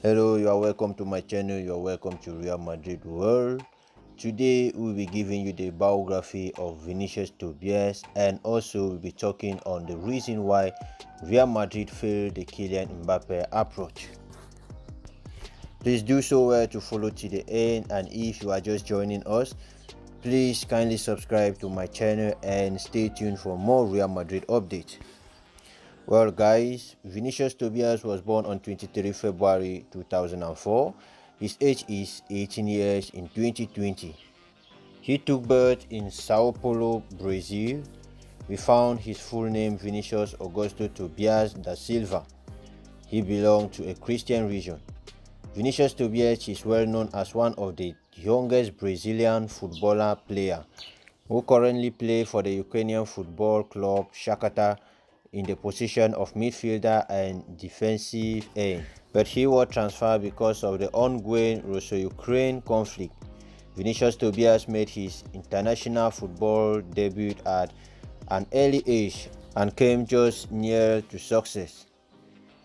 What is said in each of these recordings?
Hello, you are welcome to my channel. You are welcome to Real Madrid World. Today we'll be giving you the biography of Vinicius Tobias, and also we'll be talking on the reason why Real Madrid failed the Kylian Mbappe approach. Please do so well to follow to the end, and if you are just joining us, please kindly subscribe to my channel and stay tuned for more Real Madrid updates. Well guys, Vinicius Tobias was born on 23 February 2004. His age is 18 years in 2020. He took birth in Sao Paulo, Brazil. We found his full name Vinicius Augusto Tobias da Silva. He belonged to a Christian region. Vinicius Tobias is well known as one of the youngest Brazilian footballer player who currently play for the Ukrainian football club Shakhtar in the position of midfielder and defensive end, but he was transferred because of the ongoing Russia-Ukraine conflict. Vinicius Tobias made his international football debut at an early age and came just near to success.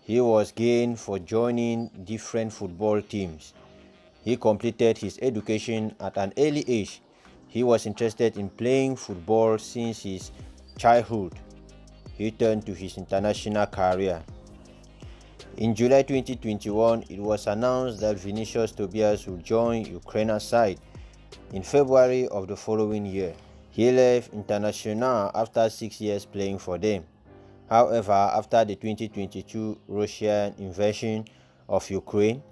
He was gained for joining different football teams. He completed his education at an early age. He was interested in playing football since his childhood. He turned to his international career. In July 2021, it was announced that Vinicius Tobias would join Ukraine's side. In February of the following year, he left International after 6 years playing for them. However, after the 2022 Russian invasion of Ukraine,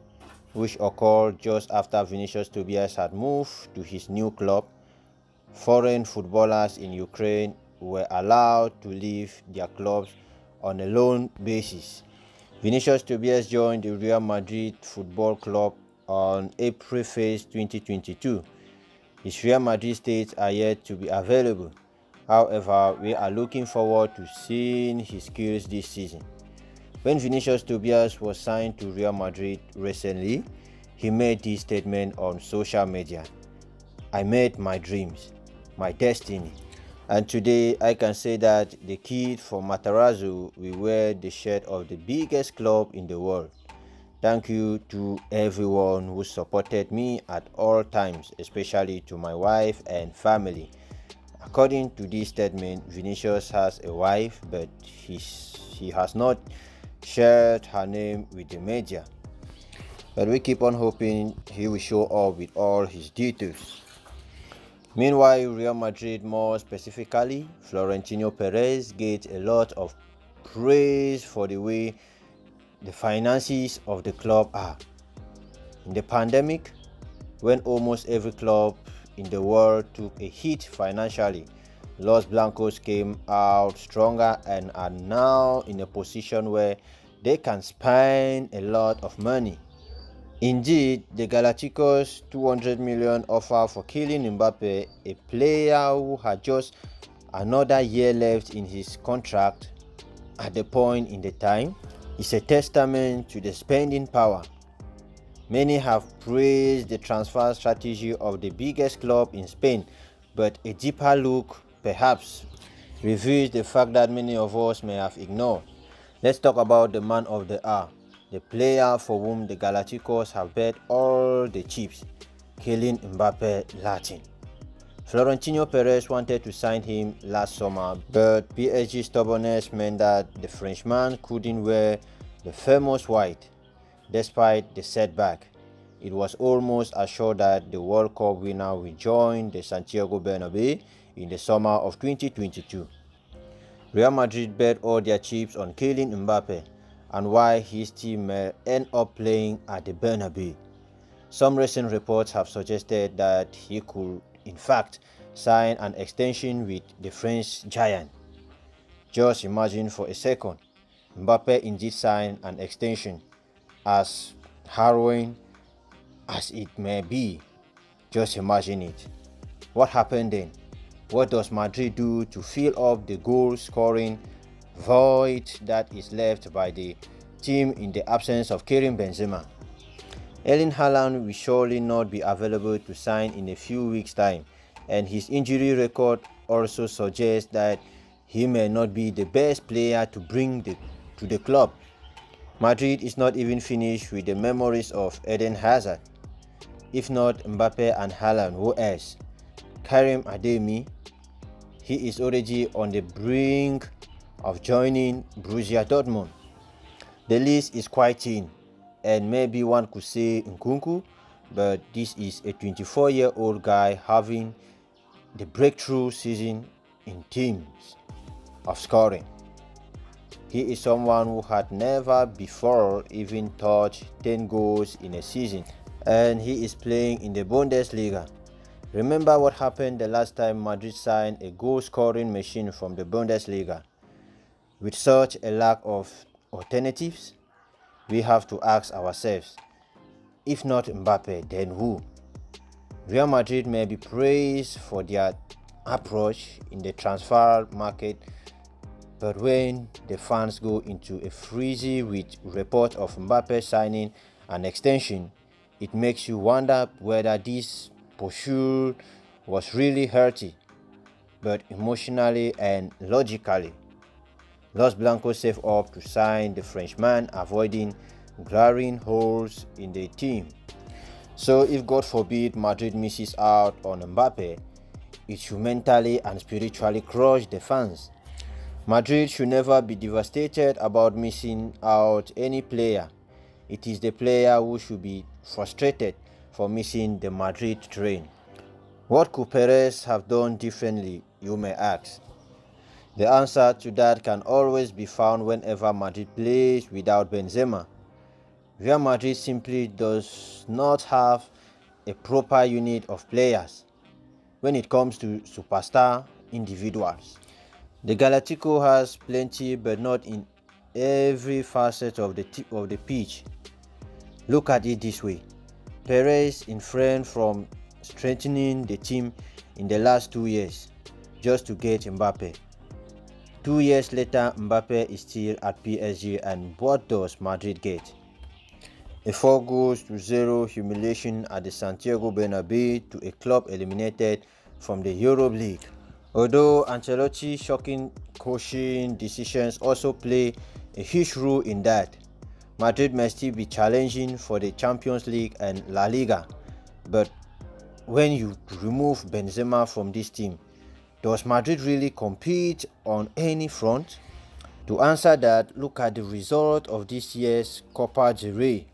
which occurred just after Vinicius Tobias had moved to his new club, foreign footballers in Ukraine were allowed to leave their clubs on a loan basis. Vinicius Tobias joined the Real Madrid Football Club on April 1st, 2022. His Real Madrid states are yet to be available. However, we are looking forward to seeing his skills this season. When Vinicius Tobias was signed to Real Madrid recently, he made this statement on social media: "I made my dreams, my destiny. And today I can say that the kid from Matarazzo will wear the shirt of the biggest club in the world. Thank you to everyone who supported me at all times, especially to my wife and family." According to this statement, Vinicius has a wife, but he has not shared her name with the media. But we keep on hoping he will show up with all his details. Meanwhile, Real Madrid, more specifically, Florentino Perez, gets a lot of praise for the way the finances of the club are. In the pandemic, when almost every club in the world took a hit financially, Los Blancos came out stronger and are now in a position where they can spend a lot of money. Indeed, the Galacticos 200 million offer for Kylian Mbappe, a player who had just another year left in his contract at the point in the time, is a testament to the spending power. Many have praised the transfer strategy of the biggest club in Spain, but a deeper look perhaps reveals the fact that many of us may have ignored. Let's talk about the man of the hour, the player for whom the Galacticos have bet all the chips, Kylian Mbappe Latin. Florentino Perez wanted to sign him last summer, but PSG's stubbornness meant that the Frenchman couldn't wear the famous white. Despite the setback, it was almost assured that the World Cup winner will join the Santiago Bernabeu in the summer of 2022. Real Madrid bet all their chips on Kylian Mbappe and why his team may end up playing at the Bernabeu. Some recent reports have suggested that he could, in fact, sign an extension with the French giant. Just imagine for a second, Mbappe indeed signed an extension. As harrowing as it may be, just imagine it. What happened then? What does Madrid do to fill up the goal-scoring void that is left by the team in the absence of Karim Benzema? Erling Haaland will surely not be available to sign in a few weeks' time, and his injury record also suggests that he may not be the best player to bring to the club. Madrid is not even finished with the memories of Eden Hazard. If not Mbappe and Haaland, who else? Karim Adeyemi, he is already on the brink of joining Borussia Dortmund. The list is quite thin, and maybe one could say Nkunku, but this is a 24-year-old guy having the breakthrough season in terms of scoring. He is someone who had never before even touched 10 goals in a season, and he is playing in the Bundesliga. Remember what happened the last time Madrid signed a goal-scoring machine from the Bundesliga? With such a lack of alternatives, we have to ask ourselves, if not Mbappe, then who? Real Madrid may be praised for their approach in the transfer market, but when the fans go into a frenzy with reports of Mbappe signing an extension, it makes you wonder whether this pursuit was really healthy, but emotionally and logically. Los Blancos save up to sign the Frenchman, avoiding glaring holes in the team. So if God forbid Madrid misses out on Mbappe, it should mentally and spiritually crush the fans. Madrid should never be devastated about missing out any player. It is the player who should be frustrated for missing the Madrid train. What could Perez have done differently, you may ask? The answer to that can always be found whenever Madrid plays without Benzema. Real Madrid simply does not have a proper unit of players when it comes to superstar individuals. The Galactico has plenty, but not in every facet of the pitch. Look at it this way. Perez refrained from strengthening the team in the last 2 years just to get Mbappe. 2 years later, Mbappe is still at PSG, and what does Madrid get? A 4-0 humiliation at the Santiago Bernabeu to a club eliminated from the Europa League. Although Ancelotti's shocking coaching decisions also play a huge role in that, Madrid may still be challenging for the Champions League and La Liga. But when you remove Benzema from this team, does Madrid really compete on any front? To answer that, look at the result of this year's Copa del Rey.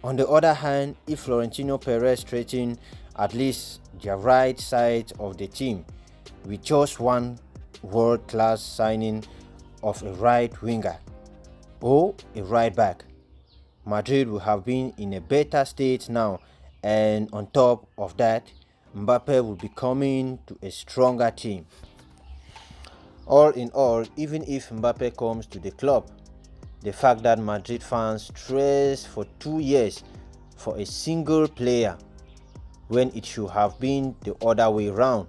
On the other hand, if Florentino Perez straightened at least the right side of the team with just one world-class signing of a right winger or a right back, Madrid will have been in a better state now, and on top of that, Mbappe will be coming to a stronger team. All in all, even if Mbappe comes to the club, the fact that Madrid fans stressed for 2 years for a single player when it should have been the other way around,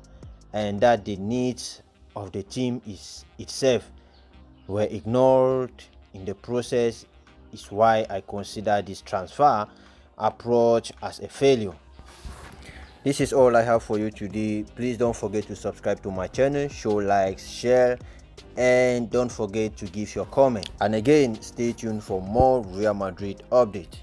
and that the needs of the team itself were ignored in the process, is why I consider this transfer approach as a failure. This is all I have for you today. Please don't forget to subscribe to my channel, show likes, share, and don't forget to give your comment. And again, stay tuned for more Real Madrid updates.